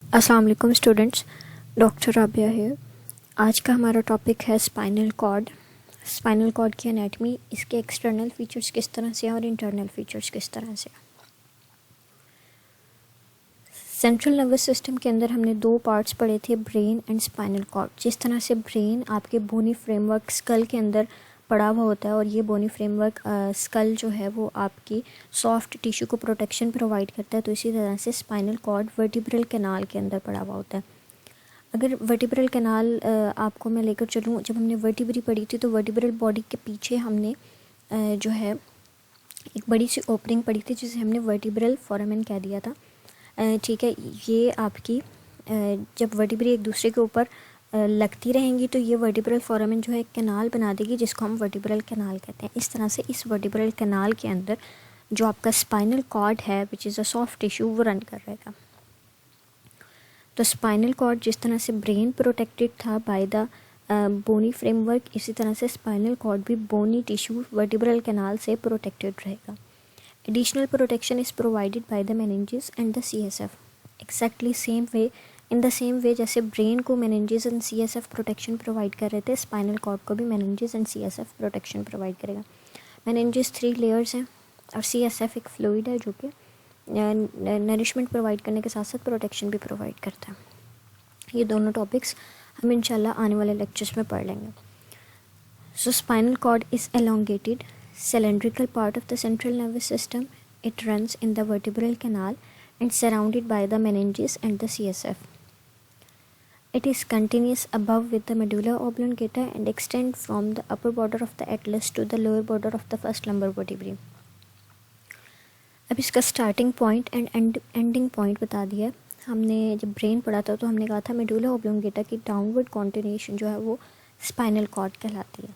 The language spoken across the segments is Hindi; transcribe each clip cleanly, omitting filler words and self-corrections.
अस्सलाम वालेकुम स्टूडेंट्स, डॉक्टर राबिया है। आज का हमारा टॉपिक है स्पाइनल कॉर्ड। स्पाइनल कॉर्ड की एनाटमी, इसके एक्सटर्नल फीचर्स किस तरह से और इंटरनल फीचर्स किस तरह से। सेंट्रल नर्वस सिस्टम के अंदर हमने दो पार्ट्स पढ़े थे, ब्रेन एंड स्पाइनल कॉर्ड। जिस तरह से ब्रेन आपके बोनी फ्रेमवर्क स्कल के अंदर पड़ा हुआ होता है और ये बोनी फ्रेमवर्क स्कल जो है वो आपकी सॉफ्ट टिश्यू को प्रोटेक्शन प्रोवाइड करता है, तो इसी तरह से स्पाइनल कॉर्ड वर्टिब्रल कैनाल के अंदर पड़ा हुआ होता है। अगर वर्टिब्रल कैनाल आपको मैं लेकर चलूँ, जब हमने वर्टिब्री पढ़ी थी तो वर्टिब्रल बॉडी के पीछे हमने जो है एक बड़ी सी ओपनिंग पढ़ी थी जिसे हमने वर्टिब्रल फोरामेन कह दिया था। ठीक है, ये आपकी जब वर्टिब्री एक दूसरे के ऊपर लगती रहेंगी तो ये वर्टिब्रल फोरामेन जो है एक कैनाल बना देगी जिसको हम वर्टिब्रल कैनाल कहते हैं। इस तरह से इस वर्टिब्रल कैनाल के अंदर जो आपका स्पाइनल कॉर्ड है which is a soft tissue वो रन कर रहेगा। तो स्पाइनल कॉर्ड जिस तरह से ब्रेन प्रोटेक्टेड था बाय द बोनी फ्रेमवर्क, इसी तरह से स्पाइनल कॉर्ड भी बोनी टिश्यू वर्टिब्रल कैनाल से प्रोटेक्टेड रहेगा। Additional protection is provided by the meninges and the CSF। Exactly same way, in the same way जैसे ब्रेन को meninges and CSF protection provide कर रहे थे, स्पाइनल कॉर्ड को भी meninges and CSF protection provide करेगा। मेनिंजेस 3 लेयर्स हैं और CSF एक फ्लूइड है जो कि नरिशमेंट प्रोवाइड करने के साथ साथ प्रोटेक्शन भी प्रोवाइड करता है। ये दोनों टॉपिक्स हम इंशाल्लाह आने वाले लेक्चर्स में पढ़ लेंगे। So spinal cord is elongated cylindrical part of the central nervous system. It runs in the vertebral canal and surrounded by the meninges and the CSF. It is continuous above with the medulla oblongata and extend from the upper border of the atlas to the lower border of the first lumbar vertebrae. अब इसका starting point and ending point बता दिया। हमने जब ब्रेन पढ़ा था तो हमने कहा था मेडुला ओब्लोंगेटा की डाउनवर्ड कॉन्टिन्यूएशन जो है वो स्पाइनल कॉर्ड कहलाती है।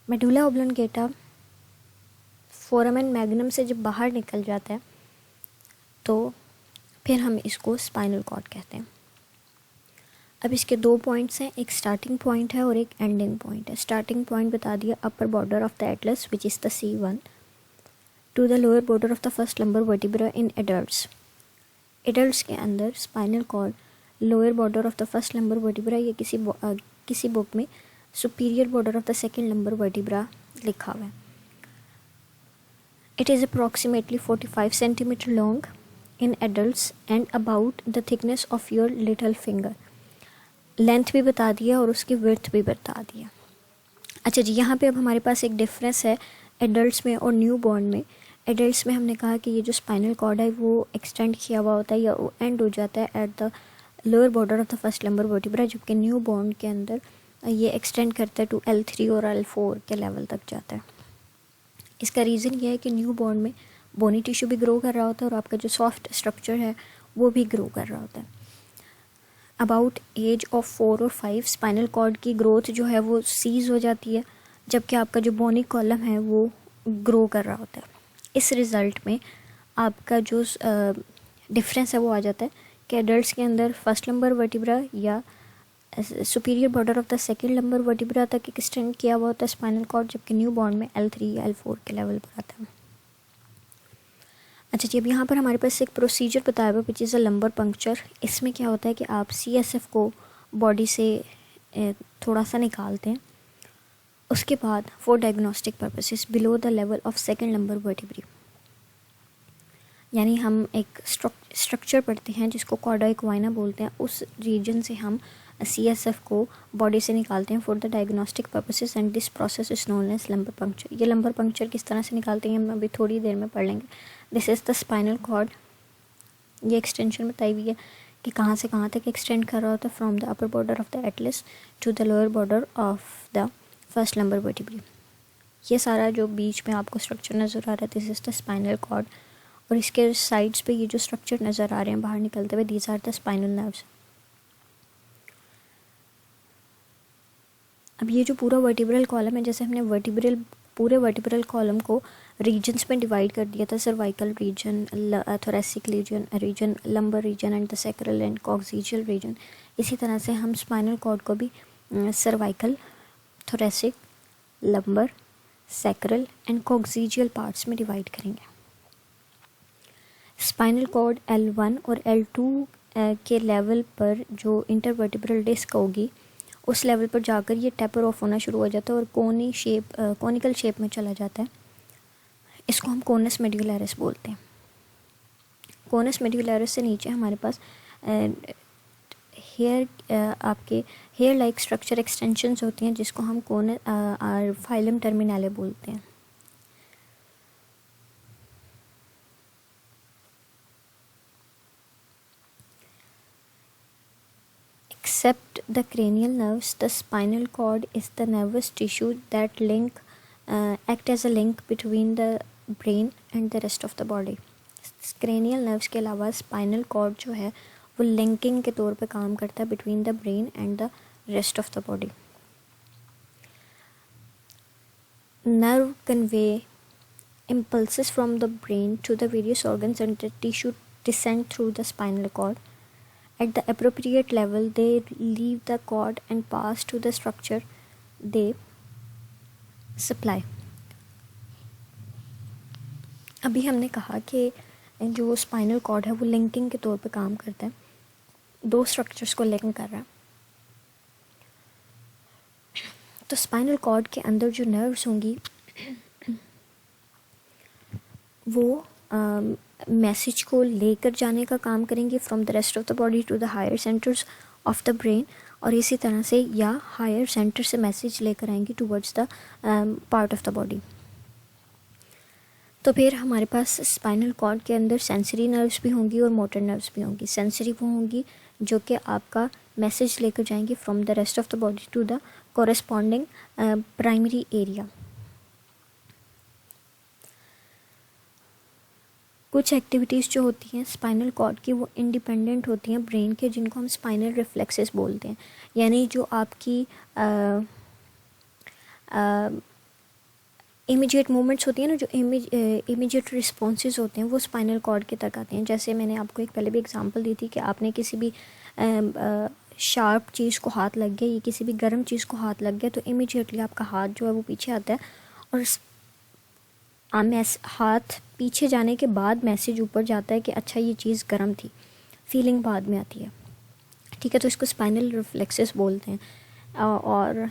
मेडुला ओब्लोंगेटा फोरामेन मैग्नम से जब बाहर निकल जाता है तो फिर हम इसको स्पाइनल कॉर्ड कहते हैं। अब इसके दो पॉइंट्स हैं, एक स्टार्टिंग पॉइंट है और एक एंडिंग पॉइंट है। स्टार्टिंग पॉइंट बता दिया upper border of the atlas which is the C1 to the lower border of the first lumbar vertebra in adults. Adults के अंदर spinal cord lower border of the first lumbar vertebra या किसी बुक में superior border of the second lumbar vertebra लिखा हुआ है। It is approximately 45 centimetre long in adults and about the thickness of your little finger. Length भी बता दिया और उसकी विड्थ भी बता दिया। अच्छा जी, यहाँ पे अब हमारे पास एक डिफरेंस है एडल्ट्स में और न्यू बॉर्न में। एडल्ट्स में हमने कहा कि ये जो स्पाइनल कॉर्ड है वो एक्सटेंड किया हुआ होता है या वो एंड हो जाता है at the lower border of the first lumbar vertebra, जबकि न्यू बॉर्न के अंदर ये एक्सटेंड करता है टू L3 और L4 के लेवल तक जाता है। इसका रीज़न ये है कि न्यू बॉर्न में बोनी टिश्यू भी ग्रो कर रहा होता है और आपका जो सॉफ्ट स्ट्रक्चर है वो भी ग्रो कर रहा होता है। अबाउट एज ऑफ 4 और 5 स्पाइनल कॉर्ड की ग्रोथ जो है वो सीज हो जाती है, जबकि आपका जो बोनी कॉलम है वो ग्रो कर रहा होता है। इस रिज़ल्ट में आपका जो डिफरेंस है वो आ जाता है कि एडल्ट्स के अंदर फर्स्ट लंबर वर्टिब्रा या superior border of the second lumbar vertebra तक एक्सटेंड किया हुआ होता है स्पाइनल कॉर्ड, जबकि न्यू बॉर्न में L3 या L4 के लेवल पर आता है। अच्छा जी, अब यहाँ पर हमारे पास एक प्रोसीजर बताया हुआ which is a lumbar puncture. इसमें क्या होता है कि आप CSF को बॉडी से थोड़ा सा निकालते हैं, उसके बाद for diagnostic purposes below the level of second lumbar vertebrae, यानी हम एक स्ट्रक्चर पढ़ते हैं जिसको कॉर्डा इक्वाइना बोलते हैं, उस रीजन से हम CSF को बॉडी से निकालते हैं for the diagnostic purposes and this process is known as lumbar puncture. ये लंबर पंक्चर किस तरह से निकालते हैं हम अभी थोड़ी देर में पढ़ लेंगे। This is the spinal cord. ये एक्सटेंशन बताई हुई है कि कहाँ से कहाँ तक एक्सटेंड कर रहा होता है, from the upper border of the atlas to the lower border of the first lumbar vertebrae. ये सारा जो बीच में आपको स्ट्रक्चर नज़र आ रहा है this is the spinal cord, और इसके साइड्स पे ये जो स्ट्रक्चर नज़र आ रहे हैं बाहर निकलते हुए these are the spinal nerves. अब ये जो पूरा वर्टिब्रल कॉलम है, जैसे हमने पूरे वर्टिब्रल कॉलम को रीजन्स में डिवाइड कर दिया था, cervical region, thoracic region, lumbar region and the sacral and coccygeal region. इसी तरह से हम स्पाइनल कॉर्ड को भी cervical, thoracic, lumbar, sacral and coccygeal parts में डिवाइड करेंगे। स्पाइनल कॉर्ड L1 और L2 के लेवल पर जो इंटरवर्टिब्रल डिस्क होगी उस लेवल पर जाकर ये टेपर ऑफ होना शुरू हो जाता है और कोनिकल शेप में चला जाता है। इसको हम कोनस मेडुलैरिस बोलते हैं। कोनस मेडुलैरिस से नीचे हमारे पास आपके हेयर लाइक स्ट्रक्चर एक्सटेंशंस होती हैं जिसको हम फाइलम टर्मिनाले बोलते हैं। Except the cranial nerves, the spinal cord is the nervous tissue that act as a link between the brain and the rest of the body. Cranial nerves के अलावा spinal cord जो है वो linking के तौर पे काम करता है between the brain and the rest of the body. Nerve convey impulses from the brain to the various organs and the tissue descend through the spinal cord. At the appropriate level, they leave the cord and pass to the structure they supply. अभी हमने कहा कि जो स्पाइनल कॉर्ड है वो लिंकिंग के तौर पे काम करता है, दो स्ट्रक्चर्स को लिंक कर रहा है। तो स्पाइनल कॉर्ड के अंदर जो नर्व्स होंगी वो मैसेज को लेकर जाने का काम करेंगी from the rest of the body to the higher centres of the brain, और इसी तरह से या हायर सेंटर से मैसेज लेकर आएंगी towards the part of the body. तो फिर हमारे पास स्पाइनल कॉर्ड के अंदर सेंसरी नर्व्स भी होंगी और मोटर नर्व्स भी होंगी। सेंसरी वो होंगी जो कि आपका मैसेज लेकर जाएंगी from the rest of the body to the corresponding primary area. कुछ एक्टिविटीज़ जो होती हैं स्पाइनल कॉर्ड की वो इंडिपेंडेंट होती हैं ब्रेन के, जिनको हम स्पाइनल रिफ्लेक्सेस बोलते हैं। यानी जो आपकी इमीडिएट मूवमेंट्स होती हैं ना, जो इमीडिएट रिस्पॉन्सेज होते हैं वो स्पाइनल कॉर्ड के तक आते हैं। जैसे मैंने आपको एक पहले भी एग्जांपल दी थी कि आपने किसी भी शार्प चीज़ को हाथ लग गया या किसी भी गर्म चीज़ को हाथ लग गया तो इमीडिएटली आपका हाथ जो है वो पीछे आता है, और हाथ पीछे जाने के बाद मैसेज ऊपर जाता है कि अच्छा ये चीज़ गर्म थी, फीलिंग बाद में आती है। ठीक है, तो इसको स्पाइनल रिफ्लेक्सेस बोलते हैं। और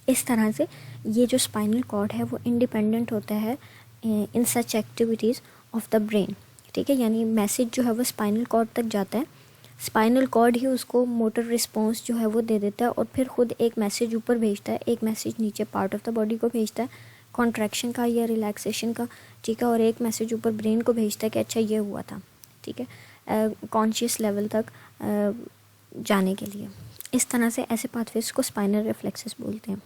इस तरह से ये जो स्पाइनल कॉर्ड है वो इंडिपेंडेंट होता है इन सच एक्टिविटीज़ ऑफ द ब्रेन। ठीक है, यानी मैसेज जो है वो स्पाइनल कॉर्ड तक जाता है, स्पाइनल कॉर्ड ही उसको मोटर रिस्पॉन्स जो है वो दे देता है और फिर खुद एक मैसेज ऊपर भेजता है, एक मैसेज नीचे पार्ट ऑफ द बॉडी को भेजता है कॉन्ट्रैक्शन का या रिलैक्सेशन का। ठीक है, और एक मैसेज ऊपर ब्रेन को भेजता है कि अच्छा ये हुआ था। ठीक है, कॉन्शियस लेवल तक जाने के लिए। इस तरह से ऐसे पाथवेज को स्पाइनल रिफ्लेक्सेस बोलते हैं।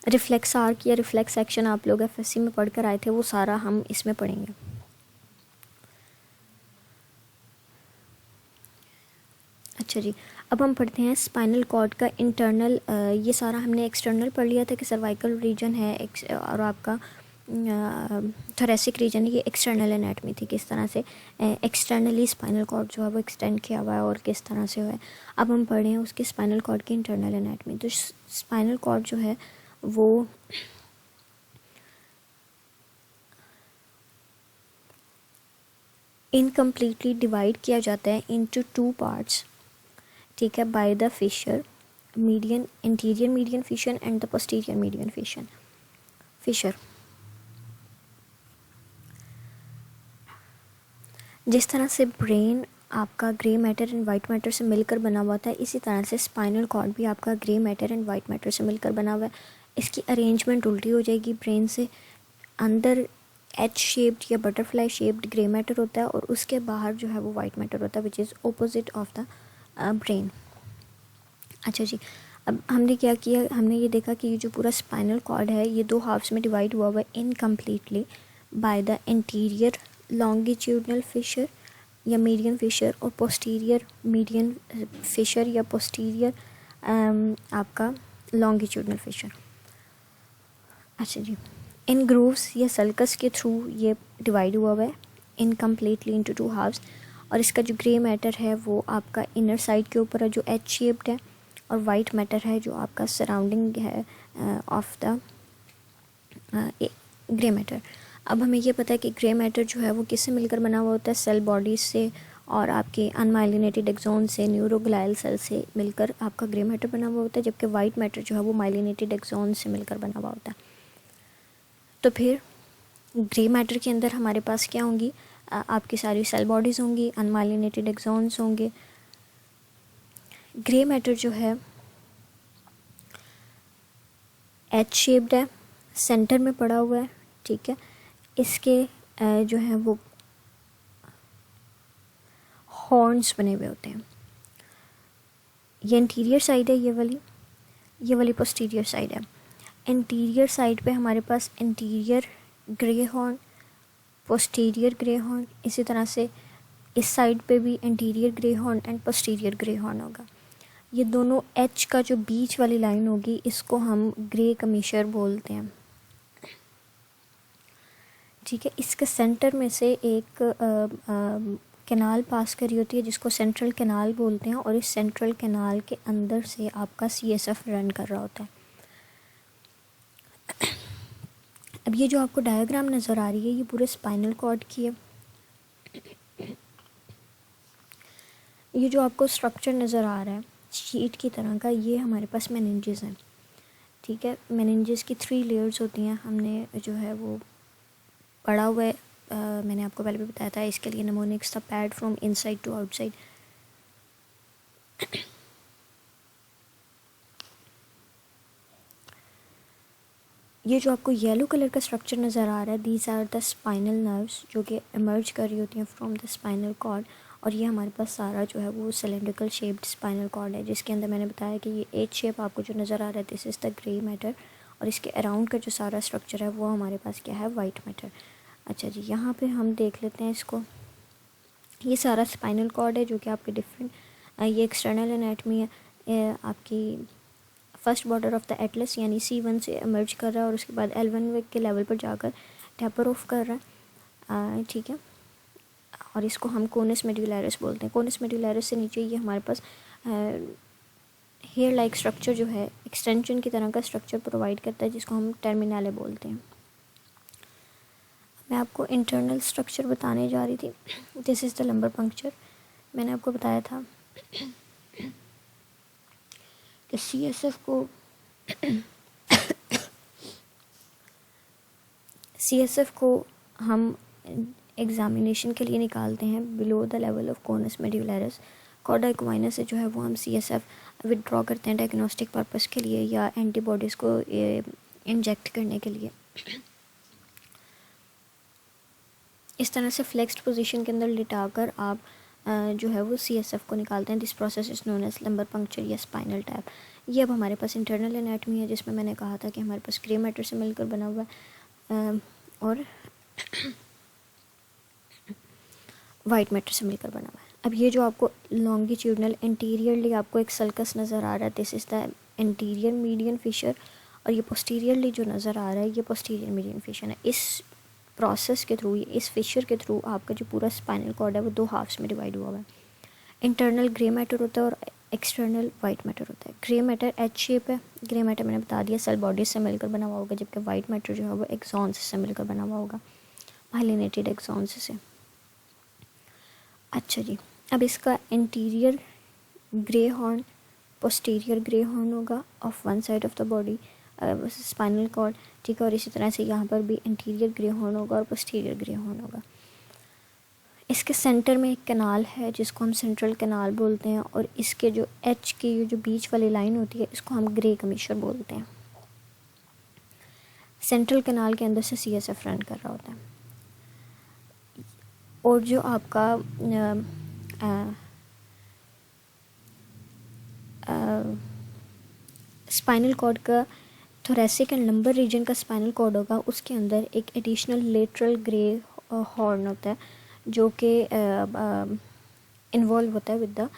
रिफ्लेक्स आर्क या रिफ्लेक्स एक्शन आप लोग एफएससी में पढ़कर आए थे, वो सारा हम इसमें पढ़ेंगे। अच्छा जी, अब हम पढ़ते हैं स्पाइनल कॉर्ड का इंटरनल। ये सारा हमने एक्सटर्नल पढ़ लिया था कि सर्वाइकल रीजन है और आपका थोरेसिक रीजन, ये एक्सटर्नल एनाटमी थी, किस तरह से एक्सटर्नली स्पाइनल कॉर्ड जो है वो एक्सटेंड किया हुआ है और किस तरह से हुआ है। अब हम पढ़ रहे हैं उसके स्पाइनल कॉर्ड की इंटरनल एनाटमी। तो स्पाइनल कॉर्ड जो है वो इनकम्प्लीटली डिवाइड किया जाता है इनटू टू पार्ट्स। ठीक है, by the fissure median, interior median fission and the posterior median fissure. जिस तरह से ब्रेन आपका grey matter and white matter से मिलकर बना हुआ था, इसी तरह से स्पाइनल कॉर्ड भी आपका grey matter and white matter से मिलकर बना हुआ है। इसकी अरेंजमेंट उल्टी हो जाएगी। ब्रेन से अंदर एच शेप्ड या बटरफ्लाई शेप्ड ग्रे मैटर होता है और उसके बाहर जो है वो वाइट मैटर होता है, which is opposite of the brain. अच्छा जी, अब हमने क्या किया, हमने ये देखा कि ये जो पूरा स्पाइनल कॉर्ड है ये दो हाफ्स में डिवाइड हुआ हुआ है incompletely by the interior longitudinal fissure या मीडियन फिशर और पोस्टीरियर मीडियन फिशर या पोस्टीरियर आपका लॉन्गिट्यूडनल फिशर। अच्छा जी, इन ग्रूव्स या सल्कस के थ्रू ये डिवाइड हुआ हुआ है इनकम्प्लीटली इनटू टू हाफ्स। और इसका जो ग्रे मैटर है वो आपका इनर साइड के ऊपर है जो एच शेप्ड है, और वाइट मैटर है जो आपका सराउंडिंग है ऑफ द ग्रे मैटर। अब हमें ये पता है कि ग्रे मैटर जो है वो किससे मिलकर बना हुआ होता है, सेल बॉडीज से और आपके अनमाइलिनेटेड एक्सोन से, न्यूरोग्लाइल सेल से मिलकर आपका ग्रे मैटर बना हुआ होता है, जबकि वाइट मैटर जो है वो माइलिनेटेड एक्सोन से मिलकर बना हुआ होता है। तो फिर ग्रे मैटर के अंदर हमारे पास क्या होंगी, आपकी सारी सेल बॉडीज़ होंगी, अनमाइलिनेटेड एक्सोन्स होंगे। ग्रे मैटर जो है एच शेप्ड है, सेंटर में पड़ा हुआ है, ठीक है। इसके जो है वो हॉर्न्स बने हुए होते हैं। ये इंटीरियर साइड है, ये वाली पोस्टीरियर साइड है। इंटीरियर साइड पे हमारे पास interior grey horn, posterior grey horn, इसी तरह से इस साइड पे भी interior grey horn and posterior grey horn होगा। ये दोनों एच का जो बीच वाली लाइन होगी इसको हम ग्रे कमीशर बोलते हैं, ठीक है। इसके सेंटर में से एक कैनाल पास करी होती है जिसको सेंट्रल कैनाल बोलते हैं, और इस सेंट्रल कैनाल के अंदर से आपका CSF रन कर रहा होता है। अब ये जो आपको डायग्राम नज़र आ रही है ये पूरे स्पाइनल कॉर्ड की है। ये जो आपको स्ट्रक्चर नज़र आ रहा है शीट की तरह का, ये हमारे पास मेनिंजेस हैं, ठीक है। मेनिंजेस की 3 लेयर्स होती हैं, हमने जो है वो पढ़ा हुआ है। मैंने आपको पहले भी बताया था, इसके लिए निमोनिक्स था, pad from inside to outside. ये जो आपको येलो कलर का स्ट्रक्चर नज़र आ रहा है, these are the spinal nerves जो कि इमर्ज कर रही होती हैं फ्रॉम द स्पाइनल कॉर्ड। और ये हमारे पास सारा जो है वो सिलेंड्रिकल शेप्ड स्पाइनल कॉर्ड है, जिसके अंदर मैंने बताया कि ये एच शेप आपको जो नज़र आ रहा है, this is the grey matter, और इसके अराउंड का जो सारा स्ट्रक्चर है वो हमारे पास क्या है, वाइट मैटर। अच्छा जी, यहाँ पे हम देख लेते हैं इसको। ये सारा स्पाइनल कॉर्ड है जो कि आपके डिफरेंट, ये एक्सटर्नल एनाटमी है आपकी first border of the Atlas यानी C1 से इमर्ज कर रहा है और उसके बाद L1 के लेवल पर जाकर टैपर ऑफ कर रहा है, ठीक है। और इसको हम कोनस मेडुलैरिस बोलते हैं। कोनस मेडुलैरिस से नीचे ये हमारे पास हेयर लाइक स्ट्रक्चर जो है, एक्सटेंशन की तरह का स्ट्रक्चर प्रोवाइड करता है, जिसको हम टर्मिनाले बोलते हैं। मैं आपको इंटरनल स्ट्रक्चर बताने जा रही थी। This is the lumbar puncture. मैंने आपको बताया था कि CSF को हम एग्जामिनेशन के लिए निकालते हैं below the level of conus medullaris. Cauda equina से जो है वो हम CSF विदड्रॉ करते हैं डायग्नोस्टिक पर्पस के लिए या एंटीबॉडीज़ को इंजेक्ट करने के लिए। इस तरह से फ्लेक्स्ड पोजीशन के अंदर लिटाकर आप जो है वो CSF को निकालते हैं। This process is known as lumbar puncture या स्पाइनल टैप। ये अब हमारे पास इंटरनल एनाटमी है, जिसमें मैंने कहा था कि हमारे पास ग्रे मैटर से मिलकर बना हुआ है और वाइट मैटर से मिलकर बना हुआ है। अब ये जो आपको लॉन्गिट्यूडनल इंटीरियरली आपको एक सल्कस नज़र आ रहा है, this is the interior median fissure, और ये पोस्टीरियरली जो नज़र आ रहा है ये पोस्टीरियर मीडियन फिशर है। इस प्रोसेस के थ्रू, इस फिशर के थ्रू आपका जो पूरा स्पाइनल कॉर्ड है वो 2 हाफ्स में डिवाइड हुआ है। इंटरनल ग्रे मैटर होता है और एक्सटर्नल वाइट मैटर होता है। ग्रे मैटर एच शेप है। ग्रे मैटर मैंने बता दिया सेल बॉडीज से मिलकर बना हुआ होगा, जबकि वाइट मैटर जो है वो एक्सॉन्स से मिलकर बना हुआ होगा, माइलिनेटेड एक्सॉन्स से। अच्छा जी, अब इसका interior grey horn, posterior grey horn होगा of one side of the body spinal cord, ठीक है। और इसी तरह से यहाँ पर भी इंटीरियर ग्रे हॉर्न होगा और पोस्टीरियर ग्रे हॉर्न होगा। इसके सेंटर में एक कैनाल है जिसको हम सेंट्रल कैनाल बोलते हैं, और इसके जो एच की जो बीच वाली लाइन होती है इसको हम ग्रे कमीशर बोलते हैं। सेंट्रल कैनाल के अंदर से CSF रन कर रहा होता है। और जो आपका स्पाइनल कॉर्ड का थोरेसिक एंड लंबर रीजन का स्पाइनल कॉर्ड होगा, उसके अंदर एक एडिशनल लेटरल ग्रे हॉर्न होता है जो कि इन्वॉल्व होता है विद द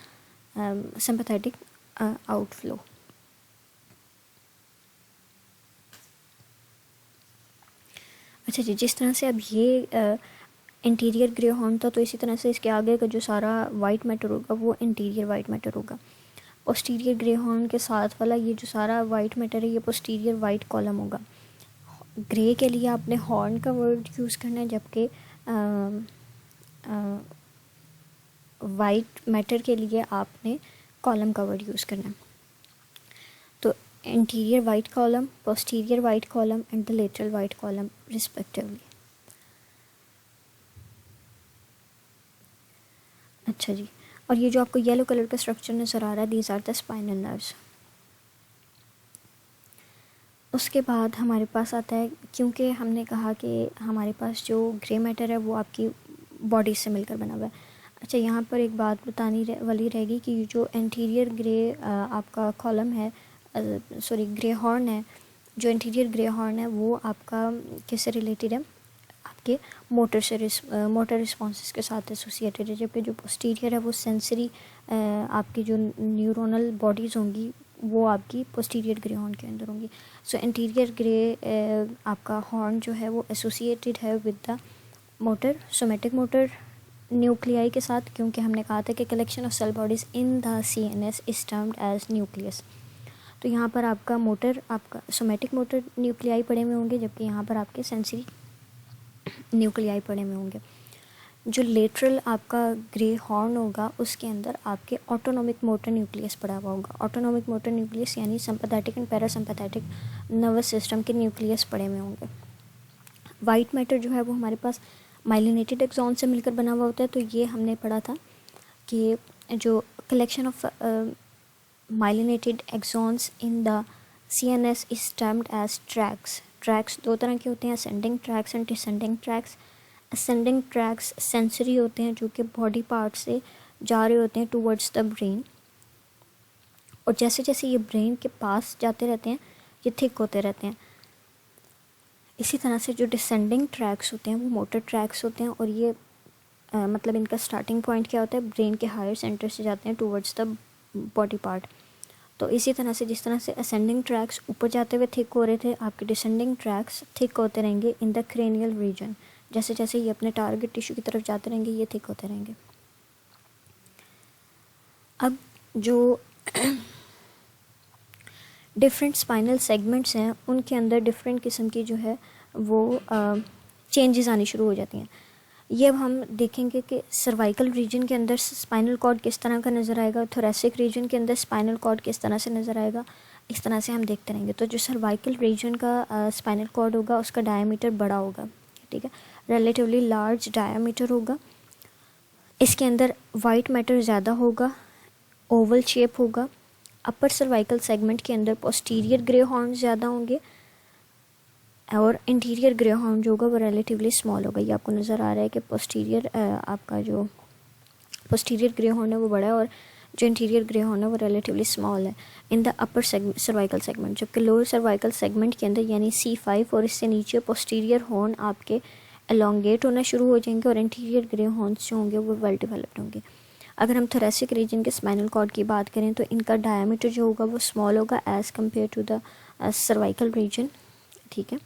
सिंपैथेटिक आउटफ्लो। अच्छा जी, जिस तरह से अब ये इंटीरियर ग्रे हॉर्न था, तो इसी तरह से इसके आगे का जो सारा वाइट मैटर होगा वो इंटीरियर वाइट मैटर होगा। पोस्टीरियर ग्रे हॉर्न के साथ वाला ये जो सारा वाइट मैटर है ये पोस्टीरियर वाइट कॉलम होगा। ग्रे के लिए आपने हॉर्न का वर्ड यूज़ करना है, जबकि वाइट मैटर के लिए आपने कॉलम का वर्ड यूज़ करना है। तो interior white column, posterior white column and the lateral white column respectively. अच्छा जी, और ये जो आपको येलो कलर का स्ट्रक्चर नज़र आ रहा है, these are the spinal nerves. उसके बाद हमारे पास आता है, क्योंकि हमने कहा कि हमारे पास जो ग्रे मैटर है वो आपकी बॉडी से मिलकर बना हुआ है। अच्छा, यहाँ पर एक बात बतानी वाली रहेगी कि जो एंटीरियर ग्रे आपका कॉलम है, सॉरी ग्रे हॉर्न है, जो इंटीरियर ग्रे हॉर्न है वो आपका किससे रिलेटेड है, आपके मोटर रिस्पॉन्सेस के साथ एसोसिएटेड है, जबकि जो पोस्टीरियर है वो सेंसरी आपकी जो न्यूरोनल बॉडीज़ होंगी वो आपकी पोस्टीरियर ग्रे हॉर्न के अंदर होंगी। सो इंटीरियर ग्रे आपका हॉर्न जो है वो एसोसिएटेड है with the motor, somatic motor nuclei के साथ, क्योंकि हमने कहा था कि collection of cell bodies in the CNS is termed as nucleus. तो यहाँ पर आपका मोटर, आपका सोमेटिक मोटर न्यूक्लियाई पड़े हुए होंगे, जबकि यहाँ पर आपके सेंसरी न्यूक्लियाई पड़े हुए होंगे। जो लेटरल आपका ग्रे हॉर्न होगा उसके अंदर आपके ऑटोनॉमिक मोटर न्यूक्लियस पड़ा हुआ होगा। ऑटोनॉमिक मोटर न्यूक्लियस यानी sympathetic and parasympathetic nervous system के न्यूक्लियस पड़े हुए होंगे। वाइट मैटर जो है वो हमारे पास माइलिनेटेड एक्सॉन से मिलकर बना हुआ होता है। तो ये हमने पढ़ा था कि जो collection of myelinated axons in the CNS is termed as tracts. Tracts दो तरह के होते हैं, ascending tracts and descending tracts. Ascending tracts sensory होते हैं, जो कि बॉडी पार्ट से जा रहे होते हैं टूवर्ड्स द ब्रेन, और जैसे जैसे ये ब्रेन के पास जाते रहते हैं ये थिक होते रहते हैं। इसी तरह से जो डिसेंडिंग ट्रैक्स होते हैं वो मोटर ट्रैक्स होते हैं, और ये मतलब इनका स्टार्टिंग पॉइंट क्या होता है, ब्रेन के हायर सेंटर से जाते हैं टूवर्ड्स द बॉडी पार्ट। तो इसी तरह से जिस तरह से असेंडिंग ट्रैक्स ऊपर जाते हुए थिक हो रहे थे, आपके डिसेंडिंग ट्रैक्स थिक होते रहेंगे इन द क्रेनियल रीजन। जैसे जैसे ये अपने टारगेट टिश्यू की तरफ जाते रहेंगे ये थिक होते रहेंगे। अब जो डिफरेंट स्पाइनल सेगमेंट्स हैं उनके अंदर डिफरेंट किस्म की जो है वो चेंजेस आनी शुरू हो जाती हैं। ये अब हम देखेंगे कि सर्वाइकल रीजन के अंदर स्पाइनल कॉर्ड किस तरह का नज़र आएगा, थोरेसिक रीजन के अंदर स्पाइनल कॉर्ड किस तरह से नज़र आएगा, इस तरह से हम देखते रहेंगे। तो जो सर्वाइकल रीजन का स्पाइनल कॉर्ड होगा उसका डायमीटर बड़ा होगा, ठीक है, रिलेटिवली लार्ज डायमीटर होगा। इसके अंदर वाइट मैटर ज़्यादा होगा, ओवल शेप होगा। अपर सर्वाइकल सेगमेंट के अंदर पोस्टीरियर ग्रे हॉर्न ज़्यादा होंगे, और इंटीरियर ग्रे हॉर्न जो होगा वो रिलेटिवली स्मॉल होगा। ये आपको नज़र आ रहा है कि पोस्टीरियर आपका जो पोस्टीरियर ग्रे हॉर्न है वो बड़ा है, और जो इंटीरियर ग्रे हॉर्न है वो रिलेटिवली स्मॉल है in the upper cervical segment. जबकि लोअर सर्वाइकल सेगमेंट के अंदर यानी C5 और इससे नीचे पोस्टीरियर हॉर्न आपके एलोंगेट होना शुरू हो जाएंगे, और इंटीरियर ग्रे हॉर्न्स जो होंगे वो वेल डेवलप्ड होंगे। अगर हम थोरेसिक रीजन के स्पाइनल कॉर्ड की बात करें तो इनका डायमीटर जो होगा वो स्मॉल होगा as compare to the cervical region, ठीक है।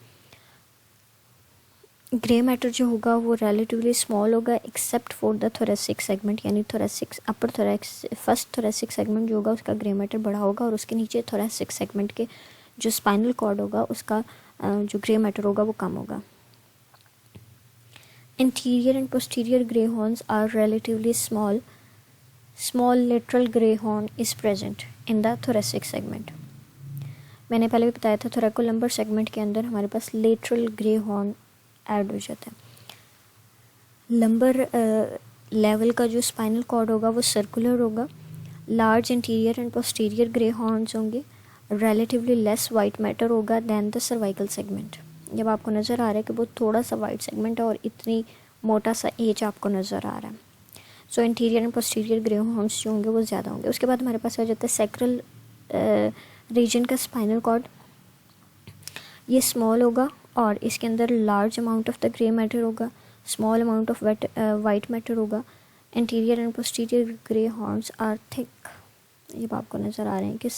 ग्रे मैटर जो होगा वो रिलेटिवली स्मॉल होगा except for the thoracic segment, यानी thoracic upper thorax first thoracic segment जो होगा उसका ग्रे मैटर बड़ा होगा, और उसके नीचे थोरेसिक सेगमेंट के जो स्पाइनल कॉर्ड होगा उसका जो ग्रे मैटर होगा वो कम होगा। Interior and posterior grey horns are relatively small. Small lateral grey horn is present in the thoracic segment. मैंने पहले भी बताया था थोरैकोलम्बर सेगमेंट के अंदर हमारे पास लेटरल ग्रे हॉर्न ऐड हो जाता है। लंबर लेवल का जो स्पाइनल कॉर्ड होगा वो सर्कुलर होगा। Large interior and posterior grey horns होंगे। रिलेटिवली लेस वाइट मैटर होगा दैन द सर्वाइकल सेगमेंट। जब आपको नज़र आ रहा है कि वो थोड़ा सा वाइट सेगमेंट है और इतनी मोटा सा एज आपको नज़र आ रहा है, so interior and posterior grey horns जो होंगे वो ज़्यादा होंगे। उसके बाद हमारे पास आ जाता है सैक्रल रीजन का स्पाइनल कॉर्ड। ये स्मॉल होगा और इसके अंदर large amount of the grey matter होगा, small amount of white matter होगा। Interior and posterior grey horns are thick, ये आपको नज़र आ रहे हैं कि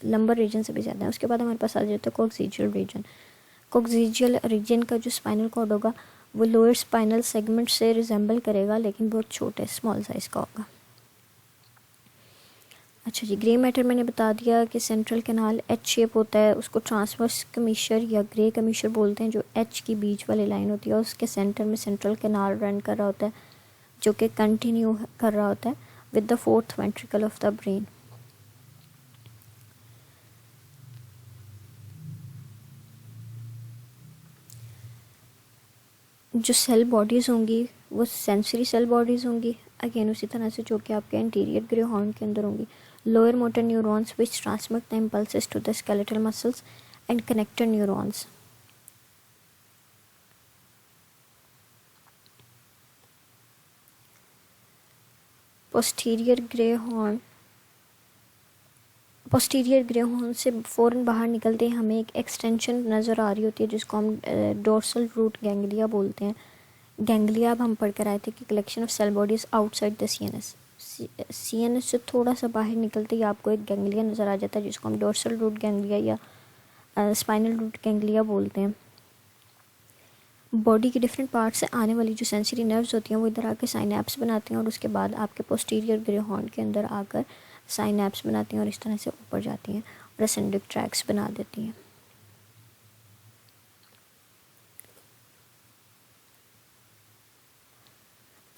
लंबर रीजन से भी ज़्यादा है। उसके बाद हमारे पास आ जाता है कोक्सीजियल रीजन। कोक्सीजियल रीजन का जो स्पाइनल कॉर्ड होगा वो लोअर स्पाइनल सेगमेंट से रिजेंबल करेगा, लेकिन बहुत छोटे स्मॉल साइज़ का होगा। अच्छा जी, ग्रे मैटर मैंने बता दिया कि सेंट्रल कैनाल एच शेप होता है, उसको ट्रांसवर्स कमीशर या ग्रे कमीशर बोलते हैं, जो एच की बीच वाली लाइन होती है और उसके सेंटर में सेंट्रल कैनाल रन कर रहा होता है, जो कि कंटिन्यू कर रहा होता है with the fourth ventricle of the brain. जो सेल बॉडीज़ होंगी वो सेंसरी सेल बॉडीज़ होंगी, अगेन उसी तरह से जो कि आपके इंटीरियर ग्रे हॉर्न के अंदर होंगी। Lower motor neurons which transmit the impulses to the skeletal muscles and connector neurons. Posterior grey horn से फ़ौरन बाहर निकलते ही हमें एक एक्सटेंशन नज़र आ रही होती है जिसको हम डोर्सल रूट गैंग्लिया बोलते हैं। गैंग्लिया अब हम पढ़ कर आए थे कि collection of cell bodies outside the CNS से थोड़ा सा बाहर निकलते ही आपको एक गैंग्लिया नज़र आ जाता है जिसको हम डोर्सल रूट गैंग्लिया या स्पाइनल रूट गैंग्लिया बोलते हैं। बॉडी के डिफरेंट पार्ट से आने वाली जो सेंसरी नर्व्स होती हैं वो इधर आकर साइनैप्स बनाती हैं और उसके बाद आपके पोस्टीरियर ग्रे हॉर्न के अंदर आकर साइनैप्स बनाती हैं और इस तरह से ऊपर जाती हैं और असेंडिंग ट्रैक्स बना देती हैं।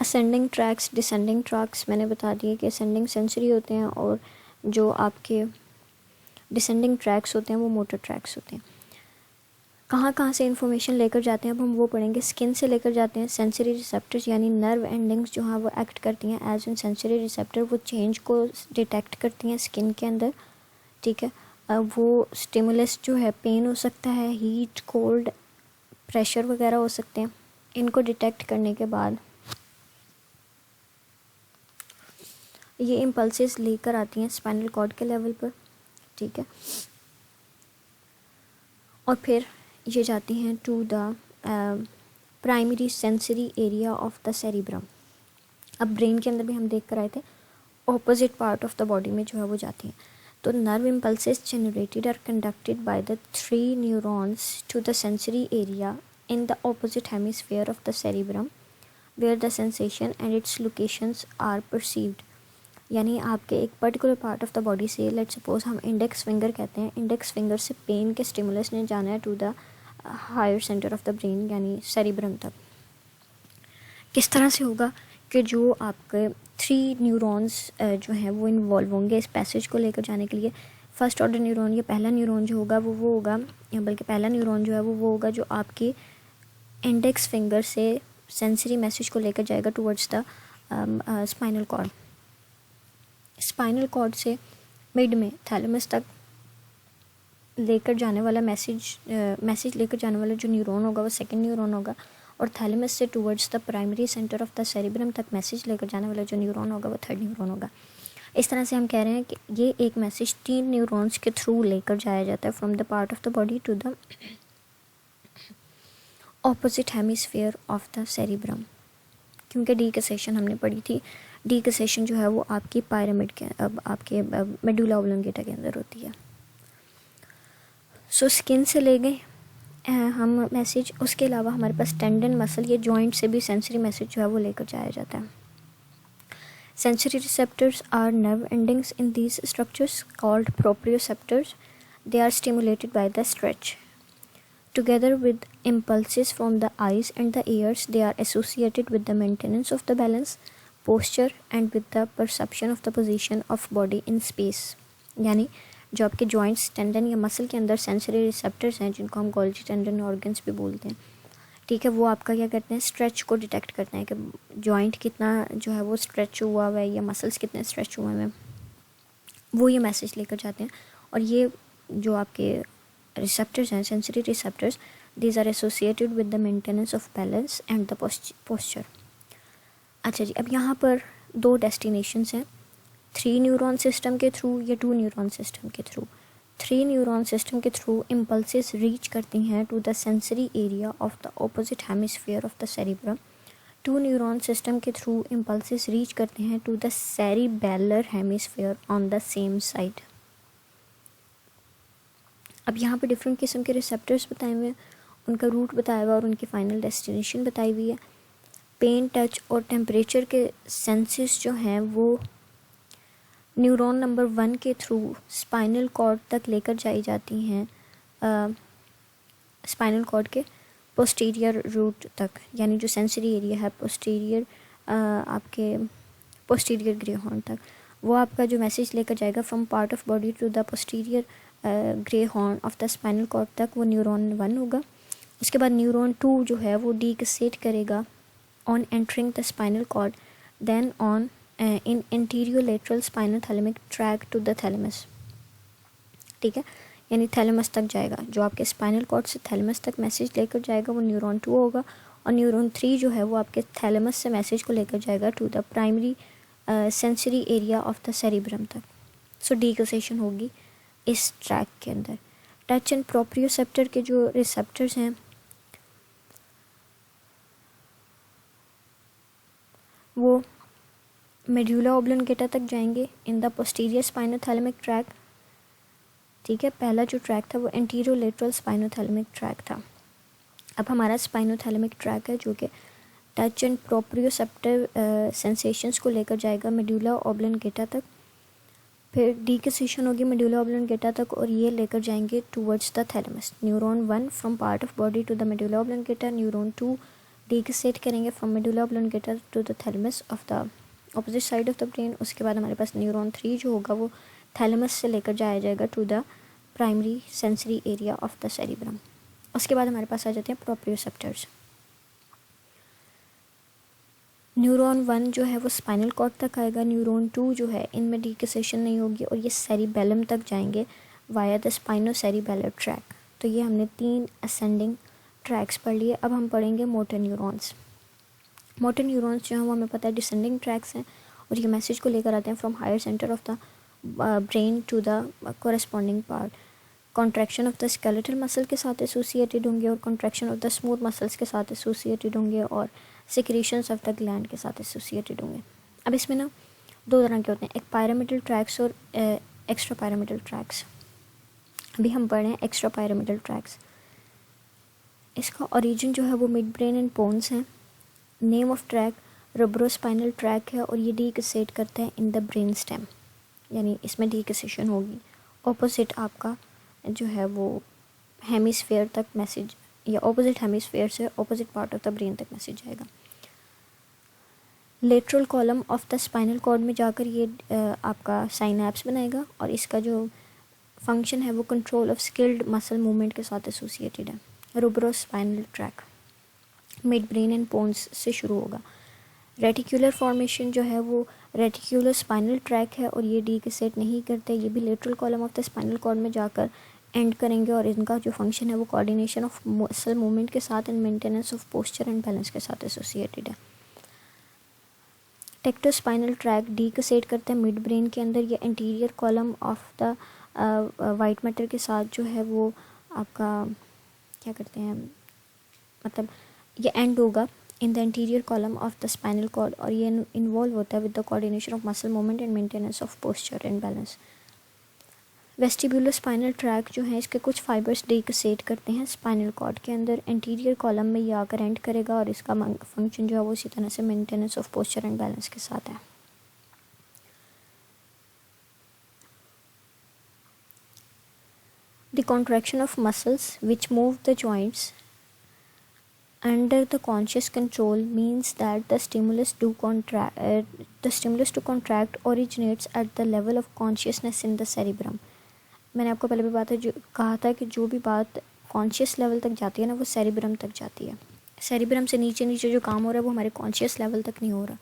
असेंडिंग ट्रैक्स, डिसेंडिंग ट्रैक्स मैंने बता दिए कि असेंडिंग सेंसरी होते हैं और जो आपके डिसेंडिंग ट्रैक्स होते हैं वो मोटर ट्रैक्स होते हैं। कहाँ कहाँ से इन्फॉर्मेशन लेकर जाते हैं अब हम वो पढ़ेंगे। स्किन से लेकर जाते हैं सेंसरी रिसेप्टर्स, यानी नर्व एंडिंग्स जो हैं वो एक्ट करती हैं एज एन सेंसरी रिसेप्टर, वो चेंज को डिटेक्ट करती हैं स्किन के अंदर, ठीक है। वो स्टिमुलस जो है, पेन हो सकता है, हीट, कोल्ड, प्रेशर वगैरह हो सकते हैं। इनको डिटेक्ट करने के बाद ये इम्पल्सेस लेकर आती हैं स्पाइनल कॉर्ड के लेवल पर, ठीक है, और फिर ये जाती हैं to the primary sensory area of the cerebrum. अब ब्रेन के अंदर भी हम देख कर आए थे opposite part of the body में जो है वो जाती हैं। तो nerve impulses generated are conducted by the 3 neurons to the sensory area in the opposite hemisphere of the cerebrum where the sensation and its locations are perceived. यानी आपके एक particular part of the body से, लेट सपोज हम इंडेक्स फिंगर कहते हैं, इंडेक्स फिंगर से पेन के स्टिमुलस ने जाना है to the higher centre of the brain यानी सेरिब्रम तक। किस तरह से होगा कि जो आपके 3 न्यूरॉन्स जो हैं वो इन्वॉल्व होंगे इस पैसेज को लेकर जाने के लिए। फर्स्ट ऑर्डर न्यूरॉन, ये पहला न्यूरॉन जो होगा वो होगा, बल्कि पहला न्यूरॉन जो है वो होगा जो आपकी इंडेक्स फिंगर से सेंसरी मैसेज को लेकर जाएगा towards the spinal cord. Spinal cord से मिड में थैलेमस तक लेकर जाने वाला मैसेज लेकर जाने वाला जो न्यूरॉन होगा वो सेकंड न्यूरॉन होगा, और थैलेमस से towards the primary centre of the cerebrum तक मैसेज लेकर जाने वाला जो न्यूरॉन होगा वो थर्ड न्यूरॉन होगा। इस तरह से हम कह रहे हैं कि ये एक मैसेज 3 न्यूरॉन्स के थ्रू लेकर जाया जाता है from the part of the body to the opposite hemisphere of the cerebrum. क्योंकि डीकसेशन हमने पढ़ी थी, डीकसेशन जो है वो आपकी पायरामिड के आपके मेडुला ओब्लोंगेटा के अंदर होती है। सो स्किन से ले गए हम मैसेज, उसके अलावा हमारे पास टेंडन, मसल, ये जॉइंट से भी सेंसरी मैसेज जो है वो लेकर जाया जाता है। Sensory receptors are nerve endings in these structures called proprioceptors. They are stimulated by the stretch together with impulses from the eyes and the ears. They are associated with the maintenance of the balance, posture and with the perception of the position of body in space। यानी जो आपके जॉइंट्स, टेंडन या मसल के अंदर सेंसरी रिसेप्टर्स हैं जिनको हम गोल्जी टेंडन ऑर्गन्स भी बोलते हैं, ठीक है, वो आपका क्या करते हैं, स्ट्रेच को डिटेक्ट करते हैं कि जॉइंट कितना जो है वो स्ट्रेच हुआ हुआ है या मसल्स कितने स्ट्रेच हुए हैं, वो ये मैसेज लेकर जाते हैं। और ये जो आपके receptors हैं, sensory receptors, these are associated with the maintenance of balance and the posture। अच्छा जी, अब यहाँ पर 2 डेस्टिनेशंस हैं, 3 न्यूरॉन सिस्टम के थ्रू या 2 न्यूरॉन सिस्टम के थ्रू। 3 न्यूरॉन सिस्टम के थ्रू इम्पल्सेस रीच करती हैं to the sensory area of the opposite hemisphere of the cerebrum. 2 neuron system के थ्रू इम्पल्सेस रीच करते हैं to the cerebellar hemisphere on the same side. अब यहाँ पे डिफरेंट किस्म के रिसेप्टर्स बताए हुए हैं, उनका रूट बताया हुआ और उनकी फ़ाइनल डेस्टिनेशन बताई हुई है। पेन, टच और टेम्परेचर के सेंसेस जो हैं वो न्यूरॉन नंबर 1 के थ्रू स्पाइनल कॉर्ड तक लेकर जाई जाती हैं, स्पाइनल कॉर्ड के पोस्टीरियर रूट तक, यानी जो सेंसरी एरिया है पोस्टीरियर, आपके पोस्टीरियर ग्रे हॉर्न तक, वो आपका जो मैसेज लेकर जाएगा from part of body to the posterior grey horn of the spinal cord तक, वो न्यूरॉन 1 होगा। उसके बाद न्यूरॉन 2 जो है वो डीकसेट करेगा on entering the spinal cord, then on in anterolateral spinal thalamic tract to the thalamus. ठीक है, यानी थैलेमस तक जाएगा, जो आपके स्पाइनल कॉर्ड से थैलेमस तक मैसेज लेकर जाएगा वो न्यूरॉन 2 होगा, और न्यूरॉन 3 जो है वो आपके थैलेमस से मैसेज को लेकर जाएगा to the primary sensory area of the cerebrum तक। सो डीकसेशन होगी इस ट्रैक के अंदर। टच एंड प्रोप्रियोसेप्टर के जो रिसेप्टर्स हैं वो मेड्यूला ऑब्लोंगेटा तक जाएंगे in the posterior spinothalamic track. ठीक है, पहला जो ट्रैक था वो एंटीरियोलेटरल स्पाइनोथैलेमिक ट्रैक था। अब हमारा स्पाइनोथैलेमिक ट्रैक है जो कि टच एंड प्रोप्रियोसेप्टर सेंसेशंस को लेकर जाएगा मेड्यूला ऑब्लोंगेटा तक, फिर डीकसेशन होगी मेड्यूला ऑब्लोंगेटा तक और ये लेकर जाएंगे towards the thalamus. Neuron 1 from part of body to the medulla oblongata, neuron 2 decussate करेंगे from medulla oblongata to the thalamus of the opposite side of the brain. उसके बाद हमारे पास न्यूरॉन 3 जो होगा वो थैलेमस से लेकर जाया जाएगा to the primary sensory area of the cerebrum. उसके बाद हमारे पास आ जाते हैं प्रोप्रियोसेप्टर्स। न्यूरॉन 1 जो है वो स्पाइनल कॉर्ड तक आएगा, न्यूरॉन 2 जो है इनमें डीकसेशन नहीं होगी और ये सेरिबेलम तक जाएंगे वाया द स्पाइनोसेरिबेलर ट्रैक। तो ये हमने 3 असेंडिंग ट्रैक्स पढ़ लिए। अब हम पढ़ेंगे मोटर न्यूरॉन्स। मोटर न्यूरॉन्स जो हैं वो हमें पता है डिसेंडिंग ट्रैक्स हैं और ये मैसेज को लेकर आते हैं from higher centre of the brain to the corresponding part. Contraction of the skeletal muscle के साथ एसोसिएटेड होंगे और contraction of the smooth muscles के साथ एसोसिएटेड होंगे और सिक्रीशंस ऑफ द ग्लैंड के साथ एसोसिएटेड होंगे। अब इसमें ना 2 तरह के होते हैं, एक पायरामिडल ट्रैक्स और एक्स्ट्रा पायरामिडल ट्रैक्स। अभी हम पढ़ रहे हैं एक्स्ट्रा पायरामिडल ट्रैक्स। इसका ओरिजिन जो है वो मिड ब्रेन एंड पोन्स है। नेम ऑफ ट्रैक रोब्रोस्पाइनल ट्रैक है और ये डीकसेट करता है इन द ब्रेन स्टेम, यानी इसमें डीकसेशन होगी ऑपोजिट आपका जो है वो हेमिस्फेयर तक मैसेज, या ऑपोजिट हेमिस्फेयर से opposite part of the brain तक मैसेज जाएगा। Lateral column of the spinal cord में जाकर ये आपका साइनैप्स बनाएगा और इसका जो फंक्शन है वो control of skilled muscle movement के साथ एसोसिएटेड है। Rubrospinal tract midbrain and pons से शुरू होगा। रेटिकुलर फॉर्मेशन जो है वो रेटिकुलर स्पाइनल ट्रैक है और ये डीकसेट नहीं करते, ये भी lateral column of the spinal cord में जाकर एंड करेंगे और इनका जो फंक्शन है वो कोऑर्डिनेशन ऑफ मसल मूवमेंट के साथ and maintenance of posture and balance के साथ एसोसिएटेड है। टेक्टोस्पाइनल ट्रैक डीकसेट करता है मिड ब्रेन के अंदर, ये anterior column of the white matter के साथ जो है वो आपका क्या करते हैं, मतलब ये एंड होगा in the interior column of the spinal cord और ये इन्वॉल्व होता है with the coordination of muscle movement and maintenance of posture and balance. Vestibular spinal track जो है इसके कुछ फाइबर्स डीकसेट करते हैं स्पाइनल कॉर्ड के अंदर, एंटीरियर कॉलम में ये आकर एंड करेगा और इसका फंक्शन जो है वो इसी तरह से maintenance of posture and balance के साथ है। The contraction of muscles which move the joints under the conscious control means that the stimulus to contract originates at the level of consciousness in the cerebrum। मैंने आपको पहले भी बात है जो कहा था कि जो भी बात कॉन्शियस लेवल तक जाती है ना वो सेरिब्रम तक जाती है। सेरिब्रम से नीचे नीचे जो काम हो रहा है वो हमारे कॉन्शियस लेवल तक नहीं हो रहा,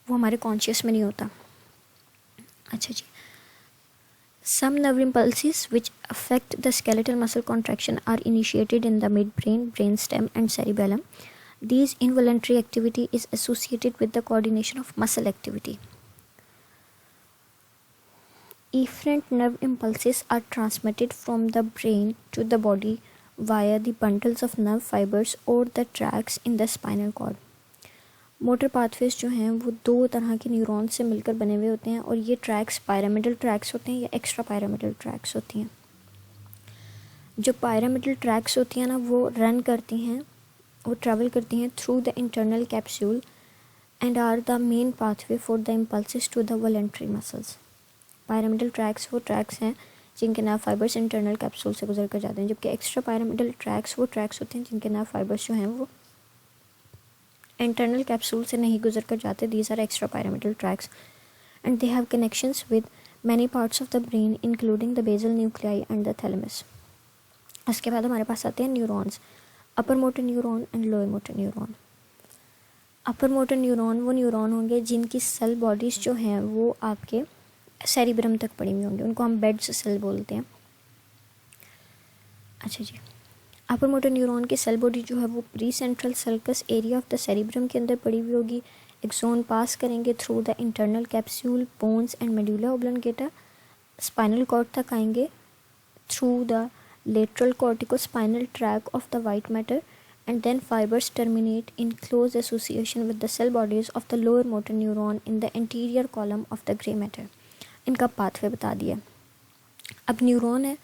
वो हमारे कॉन्शियस में नहीं होता। अच्छा जी, some nerve impulses which affect the skeletal muscle contraction are initiated in the midbrain, brainstem and cerebellum. These involuntary activity is associated with the coordination of muscle activity. Efferent nerve impulses are transmitted from the brain to the body via the bundles of nerve fibers or the tracts in the spinal cord. Motor pathways जो हैं वो 2 तरह के न्यूरॉन्स से मिलकर बने हुए होते हैं और ये ट्रैक्स पायरामिडल ट्रैक्स होते हैं या एक्स्ट्रा पायरामिडल ट्रैक्स होती हैं। जो पायरामिडल ट्रैक्स होती हैं ना वो रन करती हैं, वो ट्रैवल करती हैं through the internal capsule and are the main pathway for the impulses to the voluntary muscles. Pyramidal tracks वो ट्रैक्स हैं जिनके नर्व फाइबर्स इंटरनल कैप्सूल से गुजर कर जाते हैं, जबकि एक्स्ट्रा पायरामिडल ट्रैक्स वो ट्रैक्स होते हैं जिनके नर्व फाइबर्स जो हैं वो इंटरनल कैप्सूल से नहीं गुजर कर जाते. These are extra pyramidal tracks and they have connections with many parts of the brain including the basal nuclei and the thalamus. उसके बाद हमारे पास आते हैं neurons, upper motor neuron and lower motor neuron. Upper motor neuron वो न्यूरॉन होंगे जिनकी सेल बॉडीज़ जो हैं वो आपके सेरिब्रम तक पड़ी हुई होंगी, उनको हम बेड्स सेल बोलते हैं. अच्छा जी, अपर मोटर न्यूरॉन की सेल बॉडी जो है वो pre central circus area of the cerebrum के अंदर पड़ी हुई होगी. एक्सोन पास करेंगे through the internal capsule, pons and medulla oblongata, spinal cord तक आएंगे through the lateral corticospinal tract of the white matter, and then fibers terminate in close association with the cell bodies of the lower motor neuron in the anterior column of the gray matter. इनका पाथवे बता दिया. अब न्यूरॉन है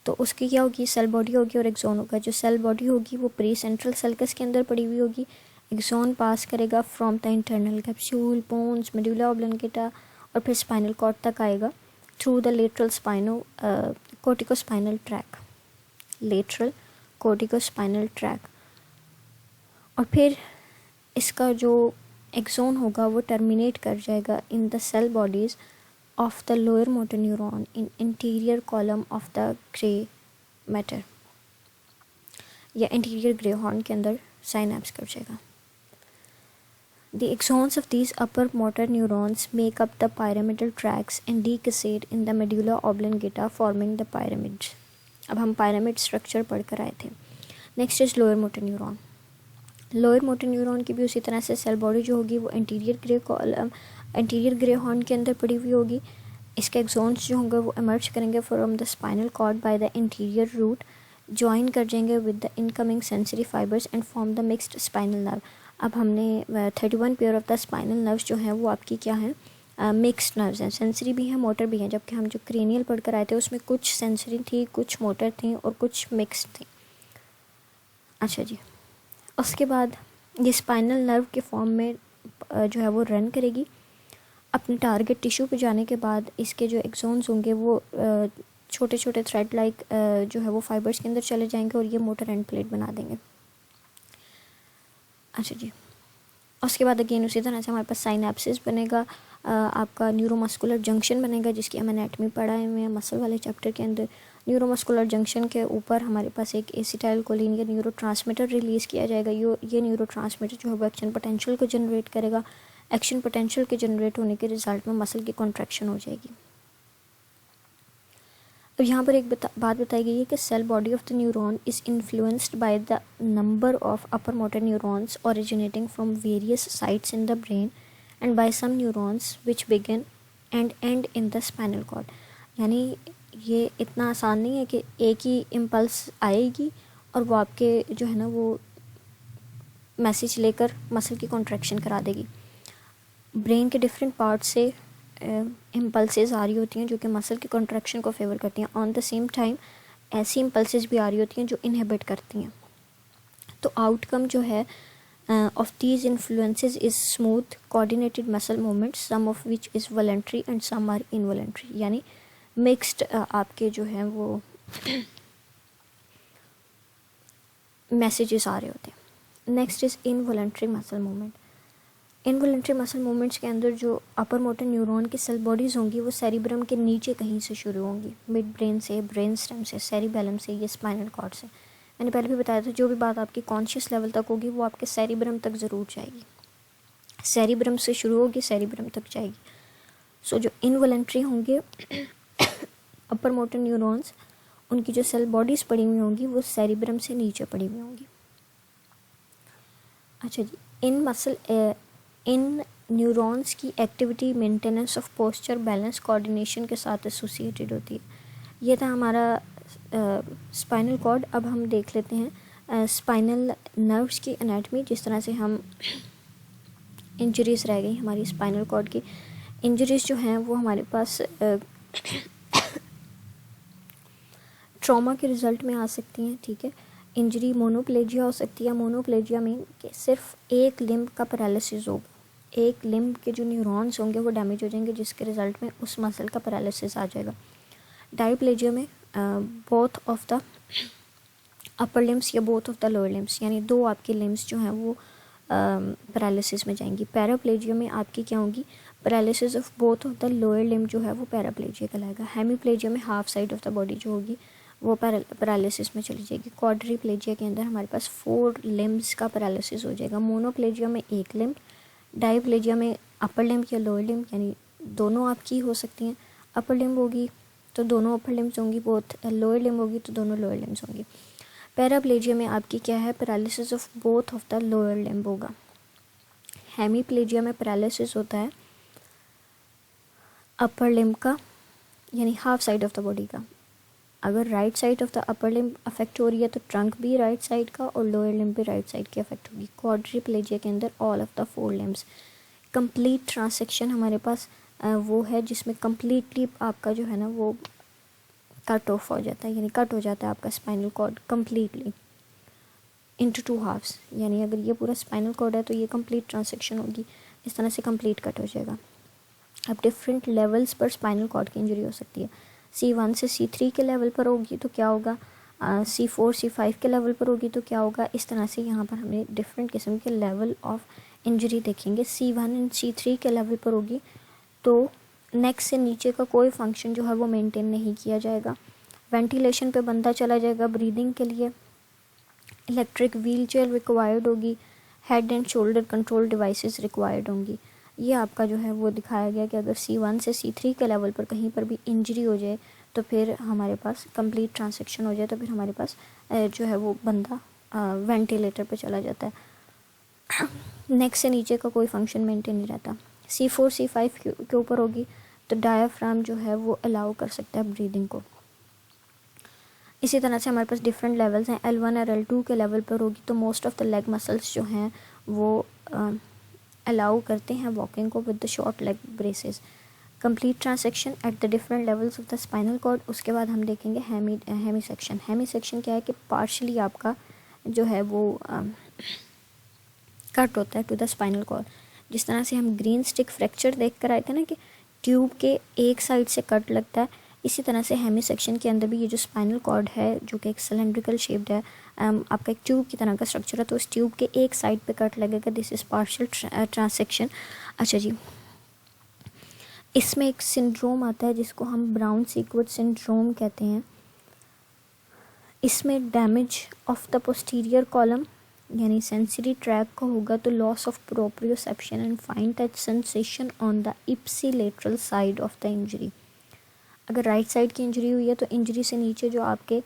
तो उसकी क्या होगी, सेल बॉडी होगी और एक्सोन होगा. जो सेल बॉडी होगी वो प्री सेंट्रल सर्कस के अंदर पड़ी हुई होगी. एक्सोन पास करेगा from the internal capsule, bones, medulla oblongata और फिर स्पाइनल कॉर्ड तक आएगा through the lateral corticospinal track, lateral corticospinal track. और फिर इसका जो एक्सोन होगा वो टर्मिनेट कर जाएगा in the cell bodies of the lower motor neuron in interior column of the grey matter, या इंटीरियर ग्रे हॉर्न के अंदर साइनैप्स कर जाएगा. The axons of these upper motor neurons make up the pyramidal tracks and decassate in the medulla oblongata forming the pyramids. अब हम पायरामिड स्ट्रक्चर पढ़ कर आए थे. Next is lower motor neuron. Lower motor neuron की भी उसी तरह से सेल बॉडी जो होगी वो इंटीरियर ग्रे हॉर्न के अंदर पड़ी हुई होगी. इसके एक्सोन्स जो होंगे वो इमर्ज करेंगे from the spinal cord by the interior root, join कर जाएंगे with the incoming sensory fibres and form the mixed spinal nerve. अब हमने 31 pair of the spinal nerves जो हैं वो आपकी क्या हैं, मिक्स्ड नर्व्स हैं. सेंसरी भी हैं, मोटर भी हैं. जबकि हम जो क्रेनियल पढ़ कर आए थे उसमें कुछ सेंसरी थी, कुछ मोटर थी और कुछ मिक्स्ड थी. अच्छा जी, उसके बाद ये स्पाइनल नर्व के फॉर्म में जो है वो रन करेगी. अपने टारगेट टिश्यू पे जाने के बाद इसके जो एक्सोन्स होंगे वो छोटे छोटे थ्रेड लाइक जो है वो फाइबर्स के अंदर चले जाएंगे और ये मोटर एंड प्लेट बना देंगे. अच्छा जी, उसके बाद अगेन उसी तरह से हमारे पास साइनैप्सिस बनेगा, आपका न्यूरोमस्कुलर जंक्शन बनेगा जिसकी हम एनाटमी पढ़ाए हुए हैं मसल वाले चैप्टर के अंदर. न्यूरोमस्कुलर जंक्शन के ऊपर हमारे पास एक एसिटाइल कोलिन या न्यूरो ट्रांसमीटर रिलीज़ किया जाएगा. ये न्यूरो ट्रांसमीटर जो है वो एक्शन पोटेंशियल को जनरेट करेगा. एक्शन पोटेंशियल के जनरेट होने के रिजल्ट में मसल की कॉन्ट्रैक्शन हो जाएगी. अब यहाँ पर एक बात बताई गई है कि cell body of the neuron is influenced by the number of upper motor neurons originating from various sites in the brain and by some neurons which begin and end in the spinal cord. यानी ये इतना आसान नहीं है कि एक ही इम्पल्स आएगी और वो आपके जो है ना वो मैसेज लेकर मसल की कॉन्ट्रैक्शन करा देगी. ब्रेन के डिफरेंट पार्ट से इम्पल्सेस आ रही होती हैं जो कि मसल की कॉन्ट्रैक्शन को फेवर करती हैं. ऑन द सेम टाइम ऐसी इम्पल्सेस भी आ रही होती हैं जो इनहिबिट करती हैं. तो आउटकम जो है of these influences is smooth coordinated muscle movements, some of which is voluntary and some are involuntary. यानी मिक्स्ड आपके जो हैं वो मैसेजेस आ रहे होते हैं. Next is involuntary muscle movement. Involuntary muscle movements के अंदर जो अपर मोटर न्यूरॉन की सेल बॉडीज़ होंगी वो सेरिब्रम के नीचे कहीं से शुरू होंगी, मिड ब्रेन से, ब्रेन स्टेम से, सेरिबेलम से, ये स्पाइनल कॉर्ड से. मैंने पहले भी बताया था जो भी बात आपकी कॉन्शियस लेवल तक होगी वो आपके सेरिब्रम तक ज़रूर जाएगी. सेरिब्रम से शुरू होगी, सेरिब्रम तक जाएगी. सो जो इनवॉलंटरी होंगे अपर मोटर न्यूरॉन्स, उनकी जो सेल बॉडीज़ पड़ी हुई होंगी वो सेरिब्रम से नीचे पड़ी हुई होंगी. अच्छा जी, इन न्यूरॉन्स की activity maintenance of posture, balance, coordination के साथ एसोसिएटेड होती है. ये था हमारा स्पाइनल कॉर्ड. अब हम देख लेते हैं स्पाइनल नर्व्स की एनाटमी. जिस तरह से हम इंजरीज़ रह गई हमारी स्पाइनल कॉर्ड की, इंजरीज़ जो हैं वो हमारे पास ट्रॉमा के रिज़ल्ट में आ सकती हैं. ठीक है, इंजरी मोनोप्लेजिया हो सकती है. मोनोप्लेजिया में कि सिर्फ एक लिम्ब का पैरालिसिस होगा, एक लिम्ब के जो न्यूरॉन्स होंगे वो डैमेज हो जाएंगे, जिसके रिज़ल्ट में उस मसल का पैरालिसिस आ जाएगा। डायप्लेजिया में both of the upper limbs या both of the lower limbs, यानी दो आपके लिम्स जो हैं वो पैरालिसिस में जाएंगी। पैराप्लेजिया में आपकी क्या होगी, paralysis of both of the lower limb जो है वो पैराप्लेजिया कहलाएगा। हेमीप्लेजिया में half side of the body जो होगी वो पैरालिसिस में चली जाएगी। क्वाड्रीप्लेजिया के अंदर हमारे पास 4 लिम्स का पैरालिसिस हो जाएगा। मोनोप्लेजिया में एक लिम्ब, डायप्लेजिया में अपर लिम्ब या लोअर लिम्ब यानी दोनों आपकी हो सकती हैं। अपर लिम्ब होगी तो दोनों अपर लिम्स होंगी, बोथ लोअर लिम्ब होगी तो दोनों लोअर लिम्स होंगी। पैराप्लेजिया में आपकी क्या है, paralysis of both of the lower limb होगा। हेमीप्लेजिया में पैरालिसिस होता है अपर लिम्ब का, यानी half side of the body का। अगर right side of the upper limb affect हो रही है तो ट्रंक भी राइट साइड का और लोअर लिम्ब भी राइट साइड की अफेक्ट होगी। क्वाड्रीप्लेजिया के अंदर all of the 4 limbs. Complete transaction हमारे पास वो है जिसमें कम्प्लीटली आपका जो है ना वो कट ऑफ हो जाता है, यानी कट हो जाता है आपका spinal cord completely into 2 halves. यानी अगर ये पूरा स्पाइनल कॉर्ड है तो ये कंप्लीट ट्रांसेक्शन होगी, इस तरह से कंप्लीट कट हो जाएगा। अब डिफरेंट लेवल्स पर स्पाइनल कॉर्ड की इंजरी हो सकती है। C1 से C3 के लेवल पर होगी तो क्या होगा, C4 C5 के लेवल पर होगी तो क्या होगा। इस तरह से यहाँ पर हमें डिफरेंट किस्म के लेवल ऑफ इंजरी देखेंगे। C1 एंड C3 के लेवल पर होगी तो नेक से नीचे का कोई फंक्शन जो है वो मेंटेन नहीं किया जाएगा। वेंटिलेशन पे बंदा चला जाएगा ब्रीदिंग के लिए। इलेक्ट्रिक व्हीलचेयर रिक्वायर्ड होगी। Head and shoulder control devices required होंगी। ये आपका जो है वो दिखाया गया कि अगर C1 से C3 के लेवल पर कहीं पर भी इंजरी हो जाए तो फिर हमारे पास कंप्लीट ट्रांसेक्शन हो जाए तो फिर हमारे पास जो है वो बंदा वेंटिलेटर पे चला जाता है। नेक से नीचे का कोई फंक्शन मेंटेन नहीं रहता। C4 C5 के ऊपर होगी तो डायाफ्राम जो है वो अलाउ कर सकता है ब्रीदिंग को। इसी तरह से हमारे पास डिफरेंट लेवल्स हैं। L1 और L2 के लेवल पर होगी तो most of the leg muscles जो हैं वो अलाउ करते हैं वॉकिंग को with the short leg braces. Complete transection at the different levels of the spinal cord. उसके बाद हम देखेंगे हेमी सेक्शन। हेमी सेक्शन क्या है कि पार्शली आपका जो है वो कट होता है टू द स्पाइनल कॉर्ड। जिस तरह से हम ग्रीन स्टिक फ्रैक्चर देख कर आए थे ना कि ट्यूब के एक साइड से कट लगता है, इसी तरह से हेमी सेक्शन के अंदर भी ये जो स्पाइनल कॉर्ड है जो कि एक सिलेंड्रिकल शेप्ड है, आपका एक ट्यूब की तरह का स्ट्रक्चर है, तो इस ट्यूब के एक साइड पे कट लगेगा। This is partial transaction. अच्छा जी, इसमें एक सिंड्रोम आता है जिसको हम ब्राउन सीक्वेट सिंड्रोम कहते हैं। इसमें damage of the posterior column यानी सेंसरी ट्रैक का होगा तो loss of proprioception and fine touch sensation on the ipsilateral side of the injury. अगर राइट साइड की इंजरी हुई है तो इंजरी से नीचे जो आपके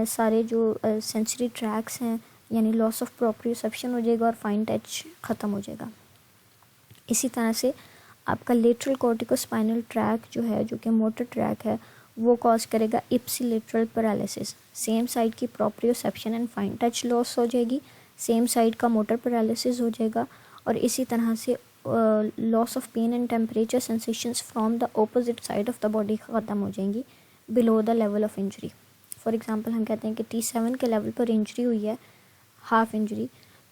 सारे जो सेंसरी ट्रैक्स हैं यानी लॉस ऑफ प्रोप्रियोसेप्शन हो जाएगा और फाइन टच ख़त्म हो जाएगा। इसी तरह से आपका लेटरल कॉर्टिकोस्पाइनल ट्रैक जो है जो कि मोटर ट्रैक है वो कॉज करेगा इप्सिलेटरल पैरालिसिस। सेम साइड की proprioception and fine touch loss हो जाएगी, सेम साइड का मोटर पैरालिसिस हो जाएगा और इसी तरह से loss of pain and temperature sensations from the opposite side of the body ख़त्म हो जाएंगी below the level of injury. For example हम कहते हैं कि T7 के लेवल पर इंजरी हुई है, हाफ इंजरी,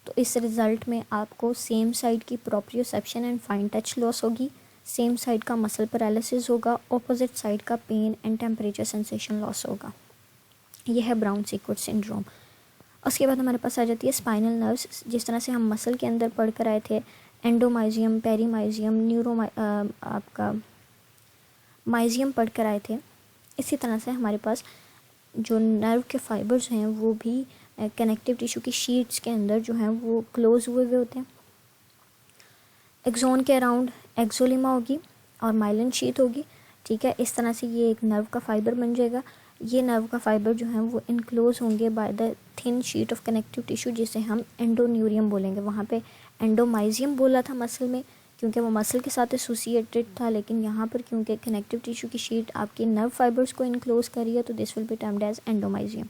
तो इस रिज़ल्ट में आपको सेम साइड की proprioception and fine touch loss होगी, सेम साइड का मसल पैरालिसिस होगा, ऑपोजिट साइड का pain and temperature sensation loss होगा। यह है ब्राउन सीक्वेट सिंड्रोम। उसके बाद हमारे पास आ जाती है स्पाइनल नर्व्स। जिस तरह से हम मसल के अंदर पढ़ कर आए थे एंडोमाइजियम, पेरीमाइजियम, आपका माइजियम पढ़ कर आए थे, इसी तरह से हमारे पास जो नर्व के फाइबर्स हैं वो भी कनेक्टिव टिश्यू की शीट्स के अंदर जो हैं वो क्लोज हुए हुए होते हैं। एक्सोन के अराउंड एक्सोलिमा होगी और माइलिन शीट होगी, ठीक है। इस तरह से ये एक नर्व का फाइबर बन जाएगा। ये नर्व का फाइबर जो है वो इनक्लोज होंगे by the thin sheet of connective tissue जिसे हम एंडोन्यूरियम बोलेंगे। वहाँ पे एंडोमाइजियम बोला था मसल में क्योंकि वो मसल के साथ एसोसिएटेड था, लेकिन यहाँ पर क्योंकि कनेक्टिव टिश्यू की शीट आपकी नर्व फाइबर्स को इनक्लोज कर रही है तो this will be termed as endomysium.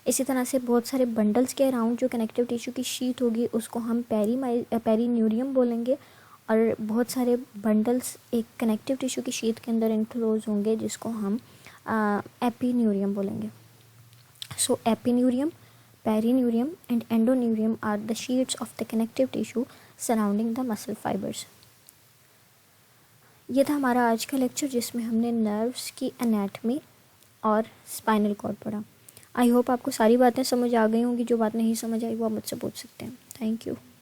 इसी तरह से बहुत सारे बंडल्स के अराउंड जो कनेक्टिव टिश्यू की शीट होगी उसको हम पेरीन्यूरियम बोलेंगे और बहुत सारे बंडल्स एक कनेक्टिव टिश्यू की शीट के अंदर इनक्लोज होंगे जिसको हम एपीन्यूरियम बोलेंगे। So epineurium, perineurium and endoneurium are the sheets of the connective tissue surrounding the muscle fibres. ये था हमारा आज का लेक्चर जिसमें हमने नर्व्स की एनाटमी और स्पाइनल कॉर्ड पढ़ा। आई होप आपको सारी बातें समझ आ गई होंगी। जो बात नहीं समझ आई वो आप मुझसे पूछ सकते हैं। Thank you.